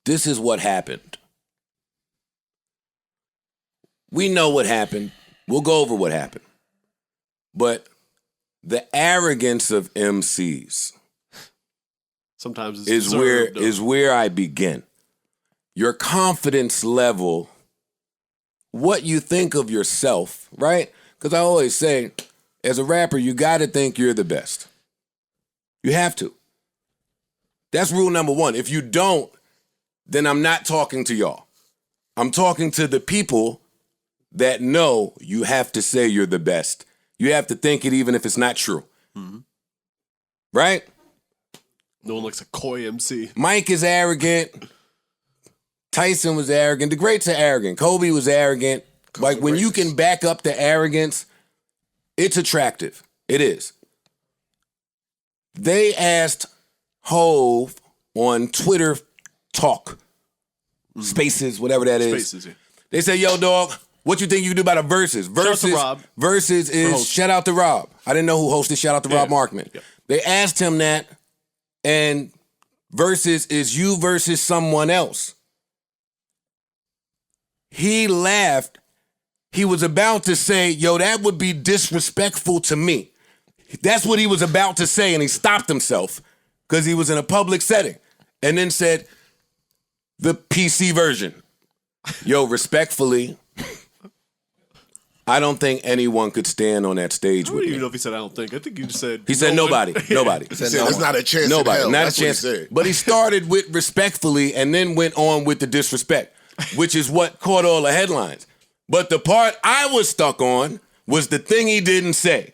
This is what happened. We know what happened. We'll go over what happened. But the arrogance of MCs sometimes is where I begin. Your confidence level, what you think of yourself, right? Because I always say, as a rapper, you got to think you're the best. You have to. That's rule number one. If you don't, then I'm not talking to y'all. I'm talking to the people that know you have to say you're the best. You have to think it even if it's not true. Mm-hmm. Right? No one likes a coy MC. Mike is arrogant. Tyson was arrogant. The greats are arrogant. Kobe was arrogant. Like when you can back up the arrogance, it's attractive. It is. They asked Hove on Twitter Talk, Spaces, whatever that is. Spaces, yeah. They said, yo, dog, what you think you can do about a Verzuz? Verzuz is, shout out to Rob. I didn't know who hosted, shout out to Rob Markman. Yeah. They asked him that, and Verzuz is you versus someone else. He laughed. He was about to say, yo, that would be disrespectful to me. That's what he was about to say, and he stopped himself because he was in a public setting. And then said, the PC version. Yo, respectfully, I don't think anyone could stand on that stage with me. I don't even know if he said I don't think. I think you just said he said nobody. Nobody. He said there's not a chance. Nobody. In hell. Not That's a chance. What he said. But he started with respectfully and then went on with the disrespect, which is what caught all the headlines. But the part I was stuck on was the thing he didn't say,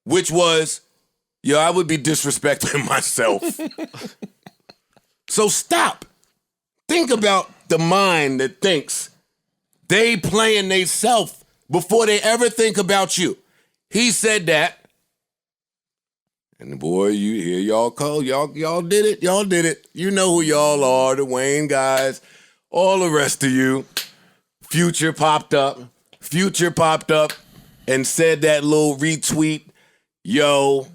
which was, yo, I would be disrespecting myself. So stop. Think about the mind that thinks they playing they self before they ever think about you. He said that. And boy, you hear y'all call, y'all did it. Y'all did it. You know who y'all are, the Wayne guys, all the rest of you. Future popped up and said that little retweet, yo,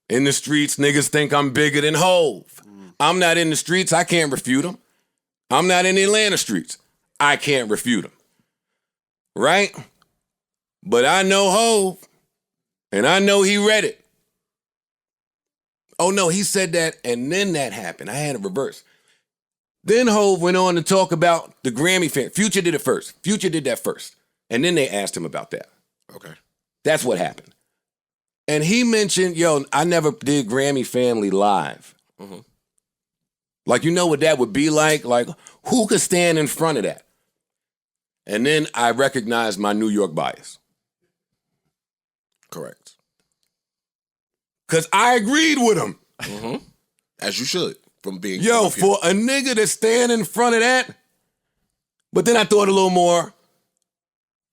in the streets, niggas think I'm bigger than Hove. I'm not in the streets, I can't refute him. I'm not in the Atlanta streets. I can't refute him. Right? But I know Hove, and I know he read it. Oh no, he said that, and then that happened. I had a reverse. Then Hove went on to talk about the Grammy fan. Future did it first. Future did that first. And then they asked him about that. Okay. That's what happened. And he mentioned, yo, I never did Grammy Family live. Mm-hmm. Like, you know what that would be like? Like, who could stand in front of that? And then I recognized my New York bias. Correct. Because I agreed with him. Mm-hmm. As you should. From being yo, for a nigga to stand in front of that. But then I thought a little more.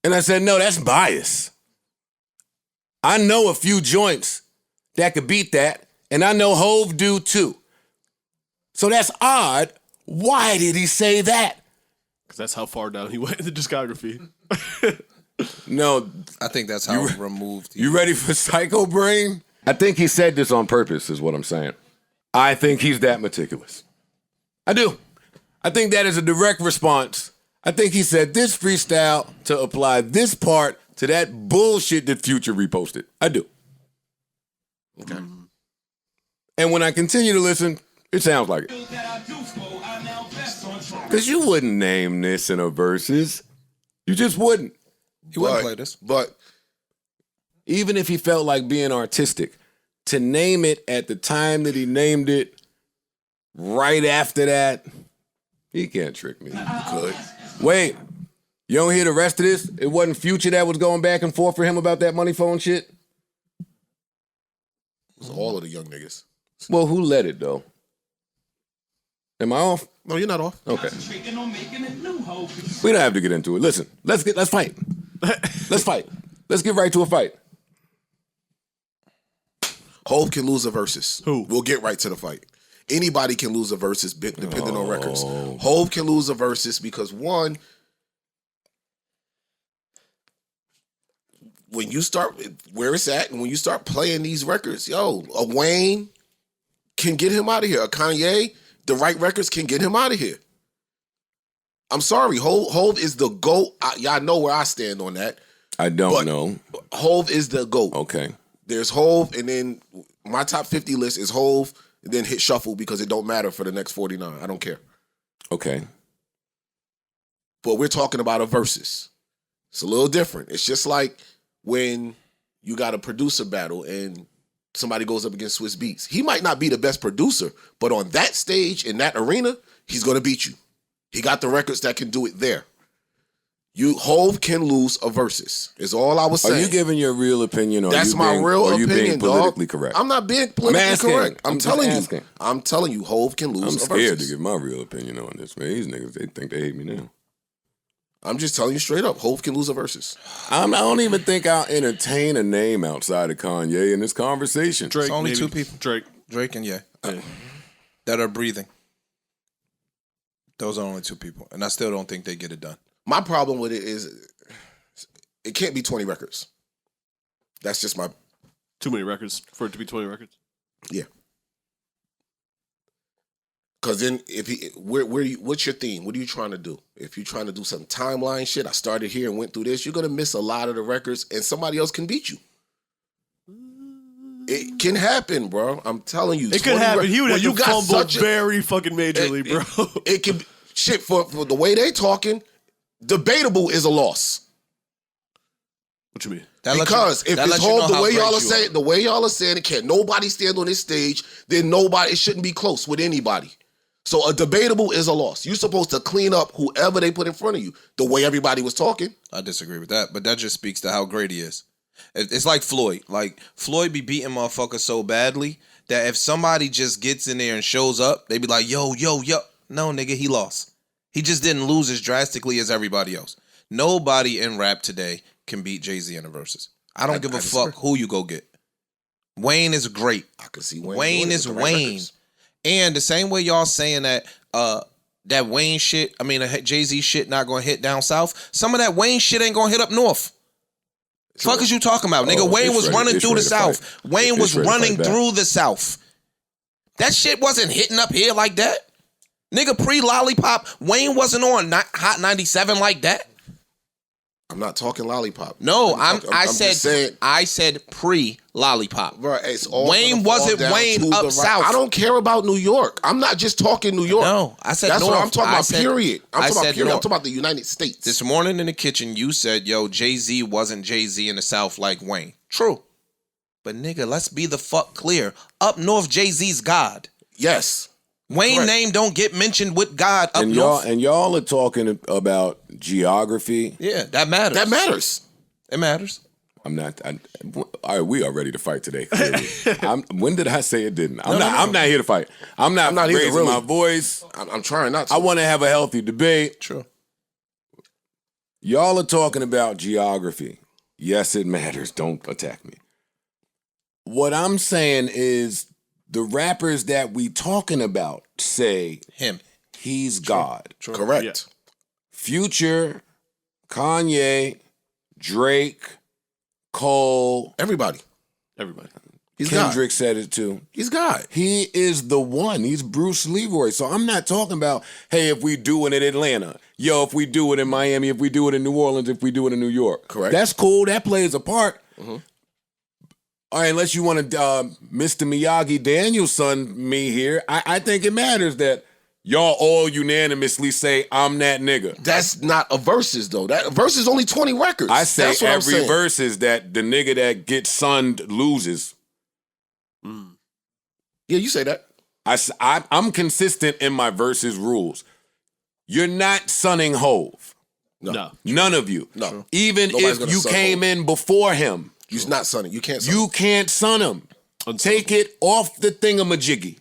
And I said, no, that's bias. I know a few joints that could beat that. And I know Hove do too. So that's odd. Why did he say that? Because that's how far down he went in the discography. No. I think that's how removed. You ready for Psycho Brain? I think he said this on purpose is what I'm saying. I think he's that meticulous. I do. I think that is a direct response. I think he said this freestyle to apply this part to that bullshit that Future reposted. I do. Okay. And when I continue to listen, it sounds like it. Because you wouldn't name this in a Verzuz. You just wouldn't. He wouldn't play this. But even if he felt like being artistic, to name it at the time that he named it, right after that, he can't trick me. You could. Wait, you don't hear the rest of this? It wasn't Future that was going back and forth for him about that money phone shit? It was all of the young niggas. Well, who led it, though? Am I off? No, you're not off. Okay. We don't have to get into it. Listen, let's fight. Let's fight. Let's get right to a fight. Hove can lose a Verzuz. Who? We'll get right to the fight. Anybody can lose a Verzuz depending on records. Hove can lose a Verzuz because one, when you start where it's at and when you start playing these records, yo, a Wayne can get him out of here. A Kanye, the right records can get him out of here. I'm sorry. Hove is the GOAT. Y'all know where I stand on that. I don't know. Hove is the GOAT. Okay. There's Hove, and then my top 50 list is Hove, and then hit shuffle because it don't matter for the next 49. I don't care. Okay. But we're talking about a versus. It's a little different. It's just like when you got a producer battle and somebody goes up against Swiss Beats. He might not be the best producer, but on that stage, in that arena, he's going to beat you. He got the records that can do it there. Hove can lose a versus. Is all I was saying. Are you giving your real opinion, or that's my real opinion, being politically dog. correct? I'm not being politically correct. I'm telling you. asking. I'm telling you, Hove can lose a versus. I'm scared to give my real opinion on this, man. These niggas, they think they hate me now. I'm just telling you straight up, Hove can lose a versus. I don't even think I'll entertain a name outside of Kanye in this conversation. Drake, It's only maybe. two people. Drake and Ye. That are breathing. Those are only two people. And I still don't think they get it done. My problem with it is it can't be 20 records. That's just my... Too many records for it to be 20 records. Yeah. Because then, what's your theme? What are you trying to do? If you're trying to do some timeline shit, I started here and went through this, you're going to miss a lot of the records and somebody else can beat you. It can happen, bro. I'm telling you. It could happen. He would have to fumble such very fucking majorly, bro. It can... Shit, for the way they talking, debatable is a loss. What you mean? Because if it's Hove, the way y'all are saying it, can't nobody stand on this stage, then it shouldn't be close with anybody. So a debatable is a loss. You're supposed to clean up whoever they put in front of you, the way everybody was talking. I disagree with that, but that just speaks to how great he is. It's like Floyd. Like, Floyd be beating motherfuckers so badly that if somebody just gets in there and shows up, they be like, yo. No, nigga, he lost. He just didn't lose as drastically as everybody else. Nobody in rap today can beat Jay-Z in a versus. I don't give a fuck who you go get. Wayne is great. I can see Wayne. Wayne is Wayne. And the same way y'all saying that that Wayne shit, Jay-Z shit not gonna hit down south, some of that Wayne shit ain't gonna hit up north. Fuck is you talking about? Nigga, Wayne was running through the South. Wayne was running through the South. That shit wasn't hitting up here like that. Nigga, pre-Lollipop, Wayne wasn't on Hot 97 like that. I'm not talking Lollipop. No, I said pre-Lollipop. Bro, it's all Wayne wasn't Wayne up south. I don't care about New York. I'm not just talking New York. No, I said that's north. What I'm talking about, period. I'm talking about period. North. I'm talking about the United States. This morning in the kitchen, you said, yo, Jay-Z wasn't Jay-Z in the South like Wayne. True. But nigga, let's be the fuck clear. Up north, Jay-Z's God. Yes. Wayne name don't get mentioned with God up north. And y'all are talking about geography. Yeah, that matters. That matters. It matters. All right, we are ready to fight today. When did I say it didn't? I'm not here to fight. I'm not raising really. my voice. I'm trying not to. I want to have a healthy debate. True. Y'all are talking about geography. Yes, it matters. Don't attack me. What I'm saying is the rappers that we talking about say him. He's God. True. Correct. Yeah. Future, Kanye, Drake, Cole. Everybody. He's Kendrick God. said it too. He's God. He is the one. He's Bruce Leroy. So I'm not talking about, hey, if we do it in Atlanta, if we do it in Miami, if we do it in New Orleans, if we do it in New York. Correct. That's cool. That plays a part. Mm-hmm. All right, unless you want to Mr. Miyagi Danielson me here, I think it matters that y'all all unanimously say I'm that nigga. That's not a versus though. That versus only 20 records. I say That's what I'm every saying. verse is that the nigga that gets sunned loses. Yeah, you say that. I'm consistent in my versus rules. You're not sunning Hove. No. None of you. No. Even Nobody's if gonna you sun came in before him. You're not sunning. You can't sun. You can't sun him. Take it off the thingamajiggy.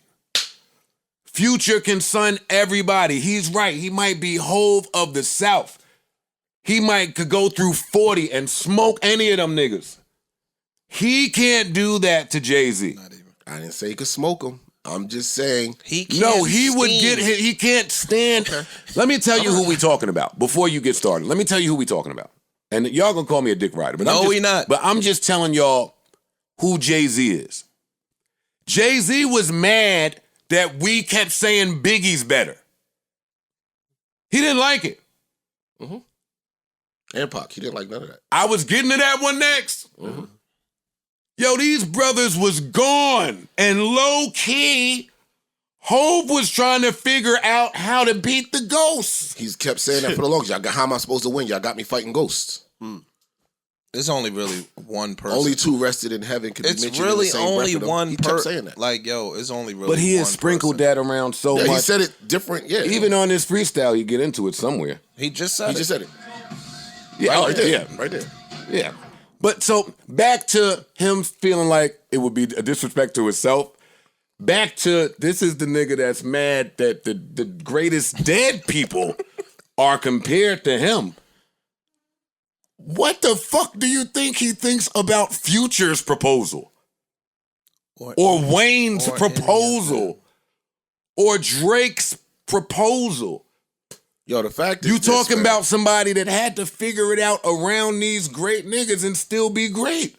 Future can sun everybody. He's right. He might be Hove of the South. He could go through 40 and smoke any of them niggas. He can't do that to Jay-Z. Not even. I didn't say he could smoke them. I'm just saying. He can't stand. Okay. Let me tell you who we talking about before you get started. Let me tell you who we talking about. And y'all gonna call me a dick rider. But we not. But I'm just telling y'all who Jay-Z is. Jay-Z was mad that we kept saying Biggie's better. He didn't like it. And Pac, he didn't like none of that. I was getting to that one next. Yo, these brothers was gone. And low key, Hov was trying to figure out how to beat the ghosts. He's kept saying that for the longest. How am I supposed to win? Y'all got me fighting ghosts. There's only really one person. Only 2 rested in heaven could be It's mentioned really in the same only breath of them. one He kept person. saying that. Like, yo, it's only really But he one has sprinkled person. that around so Yeah, much. he said it different. Yeah, Even on this freestyle, you get into it somewhere. He just said he it. just said it. Yeah, Right there. yeah, Right there. yeah. But so back to him feeling like it would be a disrespect to himself. Back to this is the nigga that's mad that the greatest dead people are compared to him. What the fuck do you think he thinks about Future's proposal? Or Wayne's or any of proposal? Or Drake's proposal? Yo, the fact is You this, talking man. about somebody that had to figure it out around these great niggas and still be great.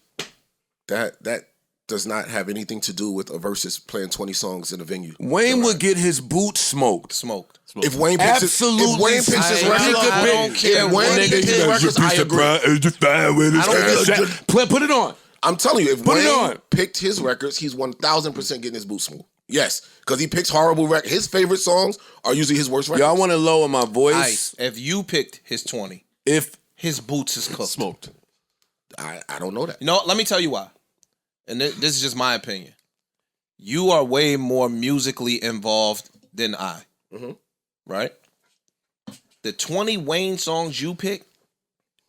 that does not have anything to do with a versus playing 20 songs in a venue. Wayne would get his boots smoked. Smoked. If Wayne picks Absolutely. if Wayne picks his I record, don't care if what Wayne nigga picks his you records, I agree. Put it on. I'm telling you, if Put it Wayne on. picked his records, he's 1,000% getting his boots smooth. Yes, because he picks horrible records. His favorite songs are usually his worst records. Y'all want to lower my voice? Ice. If you picked his 20, If his boots is cooked. Smoked. I don't know that. You know, let me tell you why. And this is just my opinion. You are way more musically involved than I. Right? The 20 Wayne songs you pick,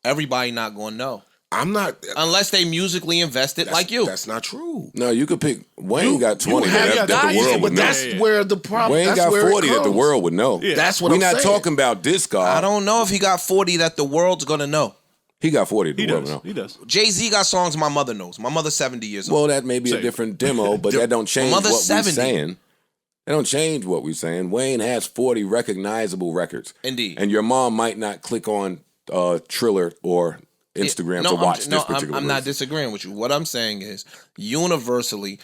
everybody not going to know. I'm not. Unless they musically invested like you. That's not true. no, you could pick Wayne got 20 You have that the guys, world but would know. that's where the problem. Wayne that's got where 40 it that the comes. world would know. Yeah. That's what We're I'm not saying. talking about this guy. I don't know if he got 40 that the world's going to know. He got 40 that the He world does. would know. He does. Jay-Z got songs my mother knows. My mother's 70 years old. Well, that may be a Same. different demo, but that don't change what mother's we're 70. saying. That don't change what we're saying. Wayne has 40 recognizable records. Indeed. And your mom might not click on Triller or Instagram to watch this particular I'm not verse. disagreeing with you. What I'm saying is, universally,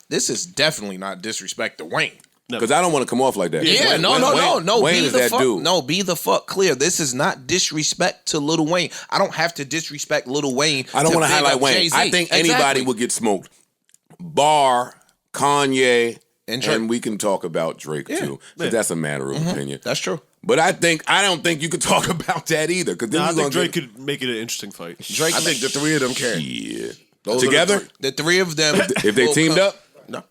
this is definitely not disrespect to Wayne. Because I don't want to come off like that. Yeah, Wayne- no. Wayne Be is the that fuck, dude. no, be the fuck clear. This is not disrespect to Lil Wayne. I don't have to disrespect Lil Wayne. I don't want to big highlight up Wayne. Jay-Z. I think anybody Exactly. would get smoked. Bar, Kanye, And Drake. and we can talk about Drake too. 'Cause that's a matter of opinion. That's true. But I don't think you could talk about that either. Because then I you're think gonna Drake could make it an interesting fight. Drake, I think the three of them can. Yeah. Those are the Together, three. the three of them, if they will teamed come- up,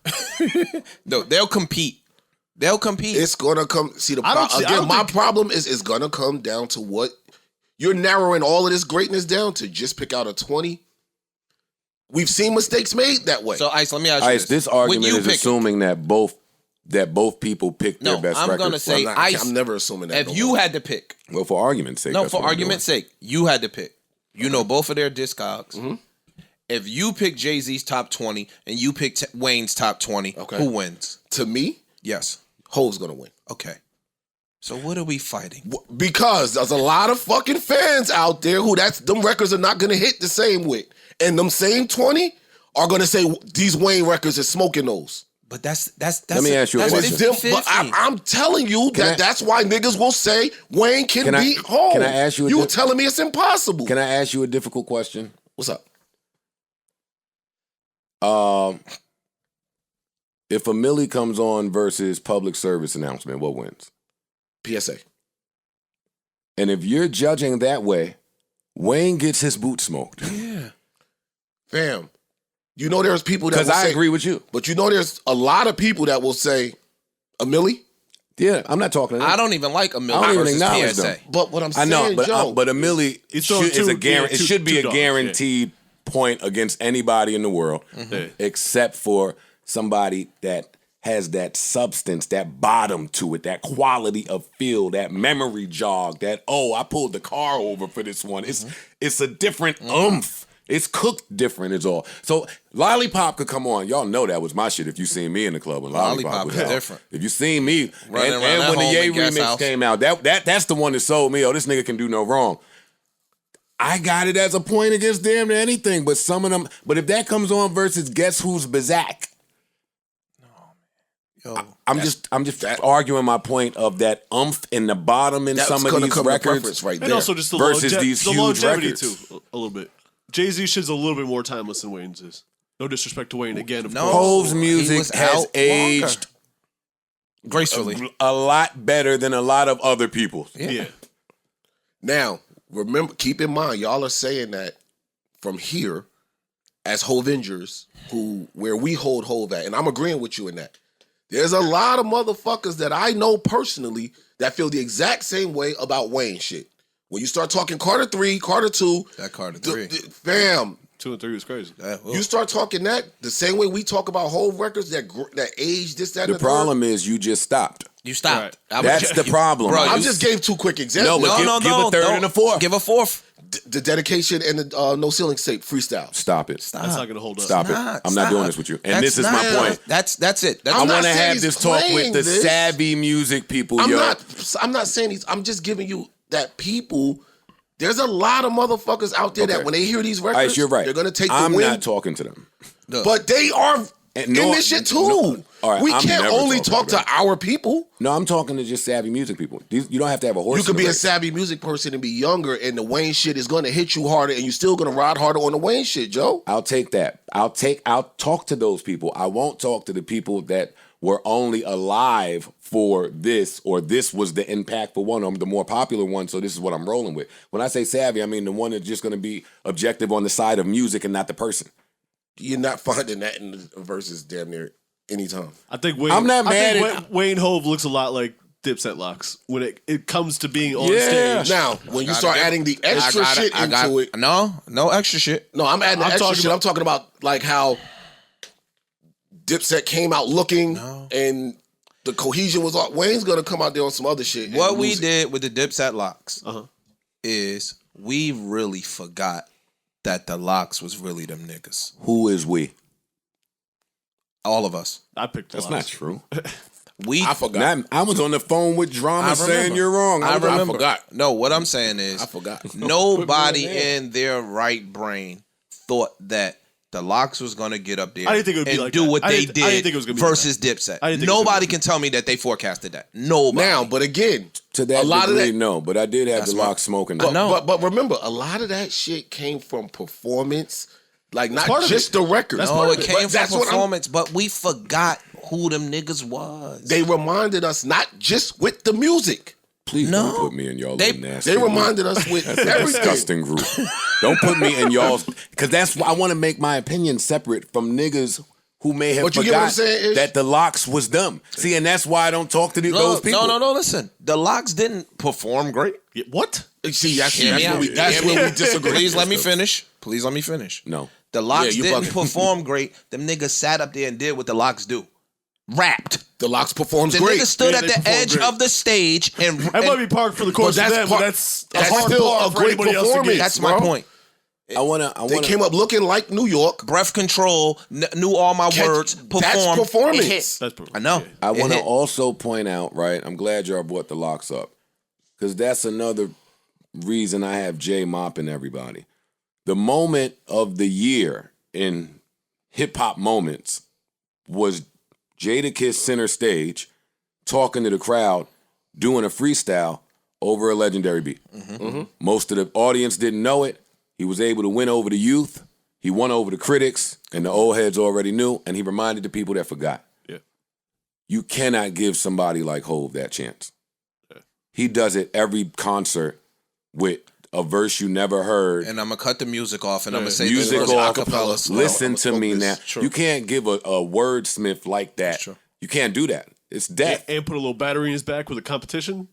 no, they'll compete. They'll compete. It's gonna come. See the I don't problem see- I again. don't My think- problem is it's gonna come down to what you're narrowing all of this greatness down to. Just pick out a 20. We've seen mistakes made that way. So, Ice, let me ask you Ice, this When argument you is pick- assuming that both people picked No, their best I'm records. gonna say I'm, Ice. I'm never assuming that. If no you more. had to pick, Well, for argument's sake. no, that's for what I'm argument's sake, you had to pick. You know both of their discogs. If you pick Jay-Z's top 20 and you pick Wayne's top 20, Okay. who wins? to me, Yes. Hov's gonna win. Okay. So what are we fighting? Because there's a lot of fucking fans out there who them records are not gonna hit the same with. And them same 20 are gonna say these Wayne records are smoking those. But that's Let me ask you a that's question. Them- 50-50. but I'm telling you that's why niggas will say Wayne can Can I- beat Hov. can I ask you a You di- telling me it's impossible. Can I ask you a difficult question? What's up? If a Millie comes on versus public service announcement, what wins? PSA. And if you're judging that way, Wayne gets his boot smoked. Fam, you know there's people that Because will I say, agree with you. but you know there's a lot of people that will say a Millie. Yeah, I'm not talking to I them. don't even like a I million don't even versus acknowledge PSA. them. But what I'm I saying, know, Joe, but a Millie It's on is a two- yeah, it two- should be a $2, yeah. guaranteed point against anybody in the world, Yeah. except for somebody that has that substance, that bottom to it, that quality of feel, that memory jog, that, oh, I pulled the car over for this one. It's a different oomph. It's cooked different is all. So Lollipop could come on. Y'all know that was my shit if you seen me in the club when Lollipop Lollipop was is out. different. If you seen me, Running and around that when the home Ye in Guest remix House. came out, that's the one that sold me, oh, this nigga can do no wrong. I got it as a point against damn near anything, but some of them, but if that comes on versus Guess Who's Bazak, I'm just arguing my point of that umph in the bottom in some of these records, right there. And also just the versus these the huge longevity records. too, a little bit. Jay-Z shit's a little bit more timeless than Wayne's is. No disrespect to Wayne again. Of course. Hove's music has aged gracefully a lot better than a lot of other people's. Yeah. Now, remember, keep in mind, y'all are saying that from here, as Hovengers, where we hold Hove at, and I'm agreeing with you in that. There's a lot of motherfuckers that I know personally that feel the exact same way about Wayne shit. When you start talking Carter 3, Carter 2, that Carter 3, fam, 2 and 3 was crazy. you start talking that the same way we talk about Hove records that age this, that, The and problem is you just stopped. You stopped. Right. That's the problem. Bro, I just gave 2 quick examples. No, but give a third and a fourth. Give a fourth. The dedication and the No Ceiling tape freestyle. Stop it. That's not going to hold up. Stop it. I'm not doing this with you. And this is my point. That's it. I I'm not want to saying have he's this talk with the this. savvy music people, I'm yo. not saying these. I'm just giving you that people. There's a lot of motherfuckers out there that when they hear these records, All right, you're right. they're gonna take I'm the win. not talking to them. But they are in this shit too. All right, we I'm can't never only talking talk to to our people. No, I'm talking to just savvy music people. You don't have to have a horse. You could in the be a race. savvy music person and be younger, and the Wayne shit is gonna hit you harder, and you're still gonna ride harder on the Wayne shit, Joe. I'll take that. I'll talk to those people. I won't talk to the people that were only alive for this, or this was the impactful one, or the more popular one, so this is what I'm rolling with. When I say savvy, I mean the one that's just going to be objective on the side of music and not the person. You're not finding that in the Verzuz damn near anytime. I think Wayne, I'm not mad at- Wayne Hove looks a lot like Dipset Locks when it comes to being on Yeah. stage. Now, when you start adding the extra shit into it, no extra shit. no, I'm adding the extra talking shit. about- I'm talking about like how Dipset came out looking and the cohesion was all. Wayne's gonna come out there on some other shit. and What we lose it. did with the Dipset Locks is we really forgot that the Locks was really them niggas. Who is we? All of us. I picked the That's Locks. not true. I forgot. I was on the phone with Drama I saying remember. you're wrong. I remember. forgot. No, what I'm saying is I forgot. nobody in their right brain thought that the Locks was gonna get up there I didn't think it would be and like do that. what I they didn't think did it was gonna be like versus Dipset. I didn't think it was Nobody gonna can tell me that they forecasted that. Nobody. Now, but again, To that a lot degree, of that. no. But I did have That's the my- lock smoking. But, know. but remember, a lot of that shit came from performance, like not part of just it. the record. That's no, part it of it. came But from that's what I'm- performance, but we forgot who them niggas was. They reminded us not just with the music. Please No. don't put me in y'all They- little nasty. They group. reminded us with That's a everything. disgusting group. Don't put me in y'all's, because that's why I want to make my opinion separate from niggas who may have But you get what I'm forgot saying, Ish? that the locks was them. See, and that's why I don't talk to those people. No. Listen, the Locks didn't perform great. Yeah, what? See, that's Hear me out. where we disagree. Please let me finish. Please let me finish. No. The Locks you didn't bugging. perform great. Them niggas sat up there and did what the Locks do. Rapped. The Locks performs The great. niggas stood Yeah, at they the performed edge great. of the stage and That might be part for the course But of that's them, part- but that's that's hard still part a for great anybody else to performance. get. that's my bro. point. I want They to. came up looking like New York. Breath control, knew all my words, performed. That's performance. it hit. That's I know. yeah. I It want to hit. also point out, right? I'm glad y'all brought the locks up, because that's another reason I have Jay mopping everybody. The moment of the year in hip hop moments was Jadakiss center stage, talking to the crowd, doing a freestyle over a legendary beat. Most of the audience didn't know it. He was able to win over the youth. He won over the critics, and the old heads already knew, and he reminded the people that forgot. Yeah. You cannot give somebody like Hove that chance. He does it every concert with a verse you never heard. And I'm going to cut the music off and I'm going to say Music this was off. acapella slow. Listen to me now. True. You can't give a wordsmith like that. True. You can't do that. It's death. And put a little battery in his back with a competition.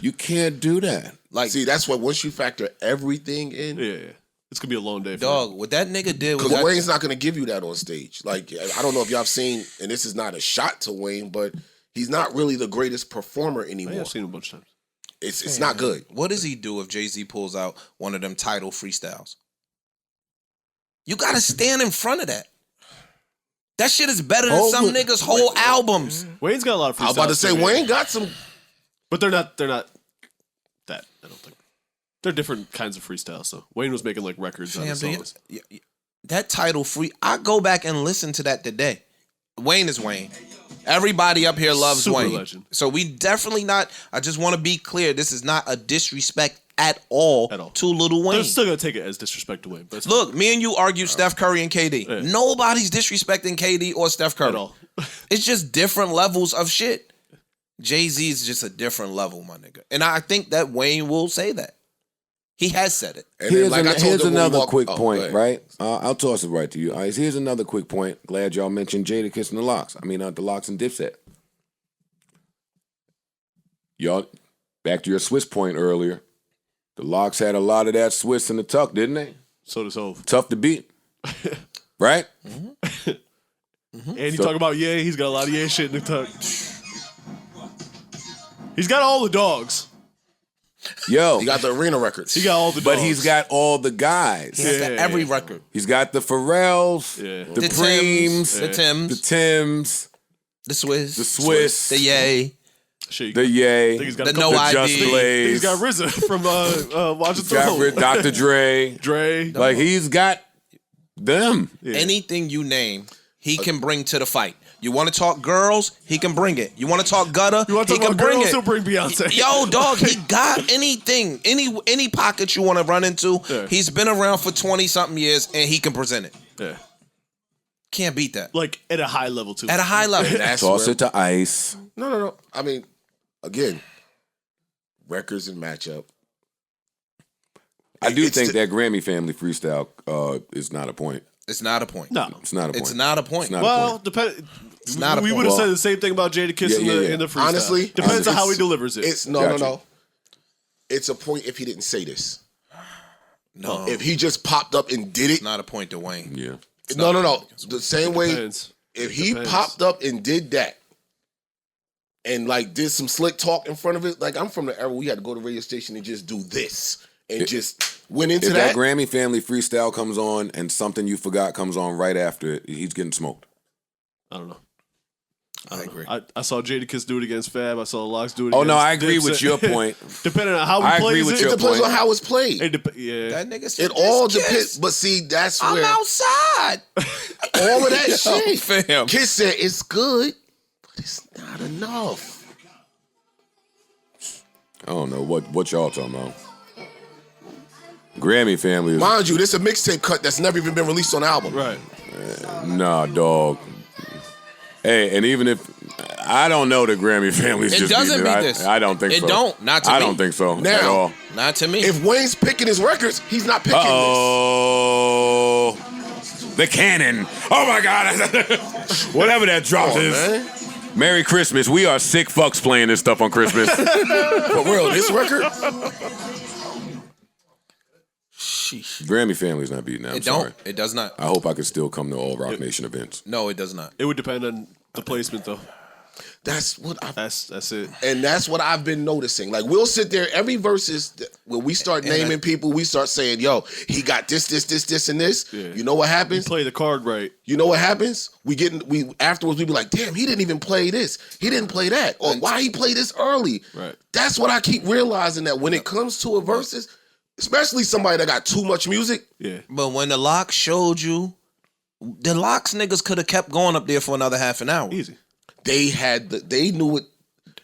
You can't do that. Like, See, that's what once you factor everything in, Yeah. It's gonna be a long day. For dog, what that nigga did was because Wayne's not going to give you that on stage. Like, I don't know if y'all have seen, and this is not a shot to Wayne, but he's not really the greatest performer him. anymore. I've seen him a bunch of times. It's not good. What does he do if Jay-Z pulls out one of them title freestyles? You got to stand in front of that. That shit is better than some niggas' whole albums. Wayne's got a lot of freestyles. I was about to say, too, man. Wayne got some. But they're not that, I don't think. They're different kinds of freestyles, so Wayne was making like records on his songs. That title free, I go back and listen to that today. Wayne is Wayne. Everybody up here loves Super Wayne. legend. So we definitely not. I just want to be clear. This is not a disrespect at all to Lil Wayne. They're still gonna take it as disrespect to Wayne. But it's Look, me and you argued Steph Curry and KD. Yeah. Nobody's disrespecting KD or Steph Curry at all. It's just different levels of shit. Jay-Z is just a different level, my nigga. And I think that Wayne will say that. He has said it. And then, like I told Here's them when we another walked- quick oh, go point, ahead. right? I'll toss it right to you. All right, here's another quick point. Glad y'all mentioned Jadakiss and the Locks. I mean, the Locks and Dipset. Y'all, back to your Swiss point earlier. The Locks had a lot of that Swiss in the tuck, didn't they? So does Hov. Tough to beat. Right? And you talk about he's got a lot of shit in the tuck. He's got all the dogs. Yo. He got the arena records. He got all the dogs. But he's got all the guys. He has every record. He's got the Pharrells, the Preems, the Tims, the Tims, the Swiss, the Ye, the Ye, the No ID. Just Blaze. He's got RZA from Watch It got Throw. Dr. Dre. Like, he's got them. Yeah. Anything you name, he can bring to the fight. You want to talk girls? He can bring it. You want to talk gutter? You want to he talk can about bring girls? it. He'll bring Beyonce. Yo, dog, he got anything, any pocket you want to run into. Yeah. He's been around for 20-something years, and he can present it. Yeah. Can't beat that. Like, at a high level, too. At a high level. That's Toss where- it to Ice. No. I mean, again, records and matchup. I do It's think the- that Grammy Family freestyle is not a point. It's not a point. No. It's not a point. It's not a point. It's not a Well, point. depend. not a We point. would have Well, said the same thing about Jadakiss yeah. in the freestyle. Honestly, Depends on how he it's- delivers it. It's no. Gotcha. It's a point if he didn't say this. No, If he just popped up and did it. it's not a point to Wayne. Yeah. No. The same way. Depends. If he Depends. popped up and did that, and like did some slick talk in front of it, like I'm from the era we had to go to the radio station and just do this and just went into If that that. Grammy Family freestyle comes on and Something You Forgot comes on right after it, he's getting smoked. I don't know. I agree. I saw Jadakiss do it against Fab. I saw the Locks do it Oh, against no, I agree with Dipset. your point. Depending on how he I agree plays with it. your It depends point. on how it's played. Yeah. That nigga It said all this depends. Kiss. But see, that's I'm where outside. all of that shit. Fam. Kiss said it's good, but it's not enough. I don't know what y'all talking about. Grammy Family is Mind you, this is a mixtape cut that's never even been released on the album. Right. nah, dog. Hey, and even if I don't know the Grammy Family's It just doesn't beating beat I, this. I don't think It so. don't. Not to I me. don't think so Now, at all. Not to me. If Wayne's picking his records, he's not picking Oh, the cannon! Oh my God! Whatever that drop this. is. Oh, man. Merry Christmas. We are sick fucks playing this stuff on Christmas. For real, this record? Sheesh. Grammy Family's not beating that. I'm It sorry. don't. It does not. I hope I can still come to all Rock Nation events. No, it does not. It would depend on the placement, though. That's what I. That's it. And that's what I've been noticing. Like we'll sit there every verses when we start naming people, we start saying, "Yo, he got this, and this." Yeah. You know what happens? Play the card right. You know what happens? We afterwards we be like, "Damn, he didn't even play this. He didn't play that. Or why he played this early?" Right. That's what I keep realizing, that when it comes to a versus, especially somebody that got too much music, Yeah. But when the Locks showed you, the Locks niggas could have kept going up there for another half an hour. Easy. they knew it.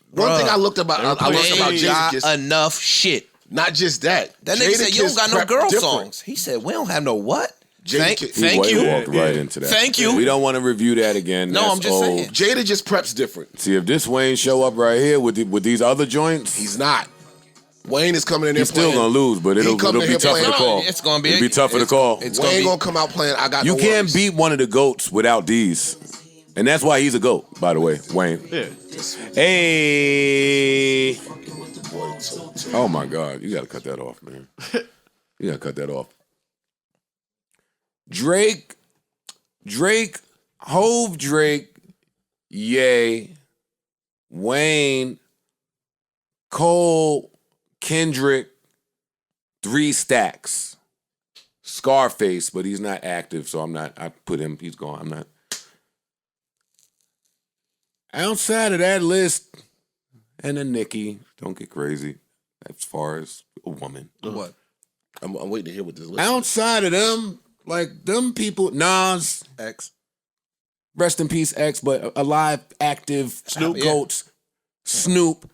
One Bruh, thing I looked about, I looked about They got Jadakiss. enough shit. Not just that. That nigga said, "You don't got no Jadakiss girl prepped different. songs." He said, "We don't have no what?" Thank Jadakiss- He you. walked right into that. Thank you. We don't want to review that again. No, That's I'm just old. saying. Jada just preps different. See, if this Wayne show up right here with these other joints, He's not. Wayne is coming in there he's still playing. gonna lose, but it'll coming be in here tougher to playing- call. It's gonna be. It'll be tougher to call. It's gonna Wayne be. gonna come out playing. I got You no can't worries. beat one of the GOATs without these. And that's why he's a GOAT, by the way, Wayne. Yeah. Hey. Oh my God. You gotta cut that off, man. You gotta cut that off. Drake, Hove Drake, Ye, Wayne, Cole, Kendrick, 3 stacks. Scarface, but he's not active, so I put him, he's gone. I'm not. Outside of that list, and a Nicki, don't get crazy as far as a woman. What? I'm waiting to hear what this list. Outside of them, like them people, Nas, X. rest in peace, X, but alive, active, Snoop. Goats, Snoop,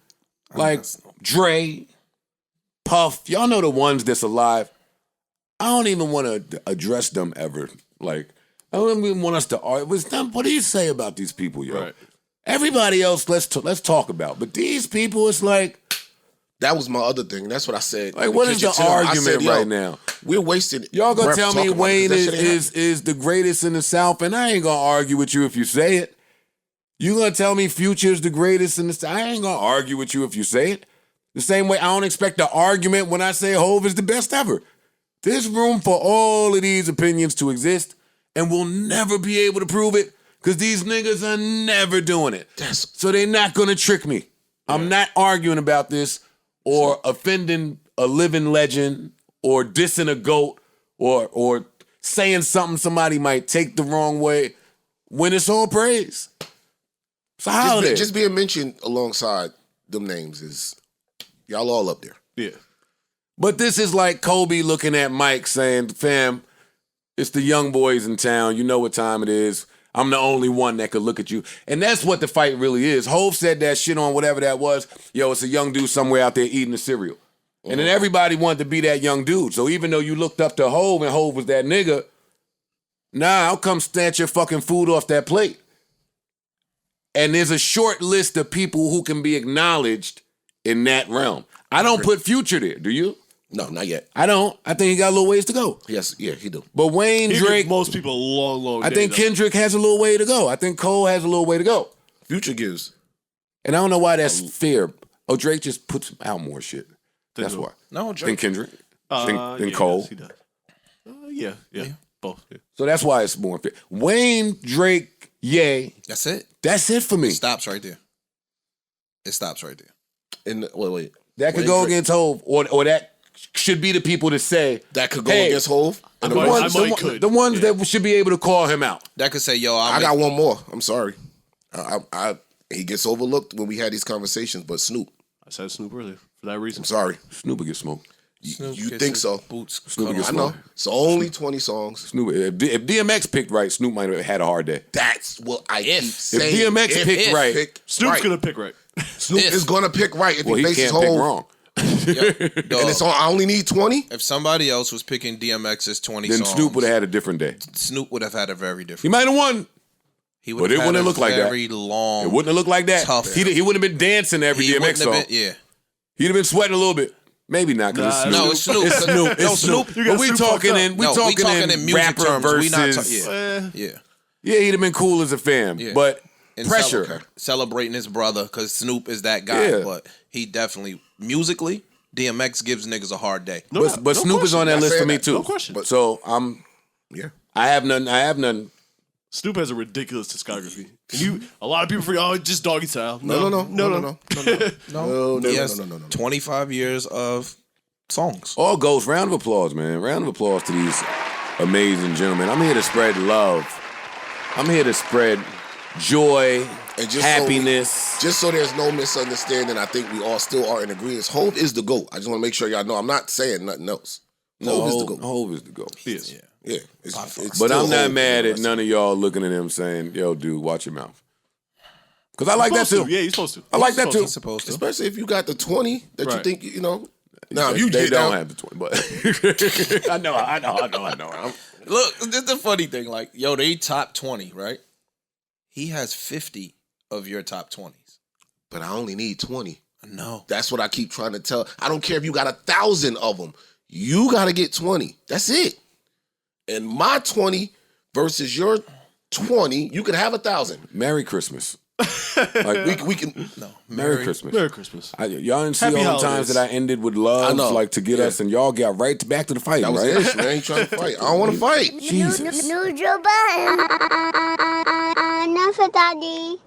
like Dre, Puff. Y'all know the ones that's alive. I don't even want to address them ever. Like, I don't even want us to argue. What do you say about these people, yo? Right. Everybody else, let's talk about. But these people, it's like, That was my other thing. That's what I said. like, what is the argument right now? We're wasting. Y'all gonna breath tell me talking about it, Wayne 'cause that shit ain't is the greatest in the South, and I ain't gonna argue with you if you say it. You gonna tell me Future is the greatest in the South? I ain't gonna argue with you if you say it. The same way I don't expect an argument when I say Hove is the best ever. There's room for all of these opinions to exist, and we'll never be able to prove it because these niggas are never doing it. So they're not gonna trick me. I'm not arguing about this or offending a living legend or dissing a goat or saying something somebody might take the wrong way when it's all praise. It's a holiday. just being mentioned alongside them names is y'all all up there. Yeah. But this is like Kobe looking at Mike saying, fam, it's the young boys in town. You know what time it is. I'm the only one that could look at you. And that's what the fight really is. Hov said that shit on whatever that was. Yo, it's a young dude somewhere out there eating a cereal. And then everybody wanted to be that young dude. So even though you looked up to Hov and Hov was that nigga, nah, I'll come snatch your fucking food off that plate. And there's a short list of people who can be acknowledged in that realm. I don't put Future there, do you? No, not yet. I don't. I think he got a little ways to go. Yes, yeah, he do. But Wayne, He Drake, gives most people a long I day, think though. Kendrick has a little way to go. I think Cole has a little way to go. Future gives. And I don't know why that's fair. Oh, Drake just puts out more shit. That's why. No, Than Drake. Kendrick. Than Yeah, Cole. He does. Yeah, both. Yeah. So that's why it's more fair. Wayne, Drake, Ye. That's it. That's it for me. It stops right there. It stops right there. And wait. That could Wayne, go Drake. against Hov, or that should be the people to say That could go hey, against Hov. I the might- ones, I the, might one- could. the ones Yeah. that should be able to call him out. That could say, yo, I got one more. I'm sorry. He gets overlooked when we had these conversations, but Snoop. I said Snoop earlier for that reason. I'm sorry. Snoop will get smoked. You think so? Boots. Snoop cut gets off. I know. So only 20 songs. Snoop. If DMX picked right, Snoop might have had a hard day. That's what I keep saying. DMX picked right, Snoop's gonna pick right. Snoop is gonna pick right if well, he he faces can't pick Hov. wrong. And it's on. I only need 20. If somebody else was picking DMX's 20 Then songs, Snoop would have had a different day. Snoop would have had a very He different. might have won. He but would it have had wouldn't a look like that. very long. It wouldn't have looked like that. Tough. He wouldn't have been dancing every He DMX wouldn't song. have been. Yeah. He'd have been sweating a little bit. Maybe not because Nah, it's Snoop. No, it's Snoop. It's Snoop. No, It's Snoop. Snoop. But we Snoop talking fucked in up. we No, talking in music rapper terms. We not versus. yeah. Yeah, he'd have been cool as a fam, Yeah. but And pressure. celebrating his brother because Snoop is that guy. Yeah. But he definitely musically, DMX gives niggas a hard day. No, But no Snoop is question. on that Not list for saying me that. too. No question. But- So Yeah. I have none. Snoop has a ridiculous discography. And a lot of people forget, oh, just Doggy Style. No. He has 25 years of songs. All goes. Round of applause, man. Round of applause to these amazing gentlemen. I'm here to spread love. I'm here to spread joy, And just happiness. Just so there's no misunderstanding, I think we all still are in agreement. Hov is the GOAT. I just want to make sure y'all know. I'm not saying nothing else. Hov is the GOAT. Hov is the GOAT. He is. Yeah. It's But still I'm not Hov. mad at none of y'all looking at him saying, yo, dude, watch your mouth. Because I like that too. Yeah, he's supposed to. I like that too. He's supposed to. Especially if you got the 20 that you Right. think, you know. Now, if you They get don't down, have the 20, but I know. Look, this is the funny thing. Like, yo, they top 20, right? He has 50 of your top 20s. but I only need 20. No. That's what I keep trying to tell. I don't care if you got 1,000 of them. You got to get 20. That's it. And my 20 versus your 20, you could have 1,000. Merry Christmas. Like We can. No. Merry Christmas. Merry Christmas. Y'all didn't see Happy all the times holidays. that I ended with I love, know. like to get Yeah. us, and y'all got back to the fight, That was right? it. Man, I ain't trying to fight. I don't want to fight. Jesus. Noodle button. Enough, Daddy.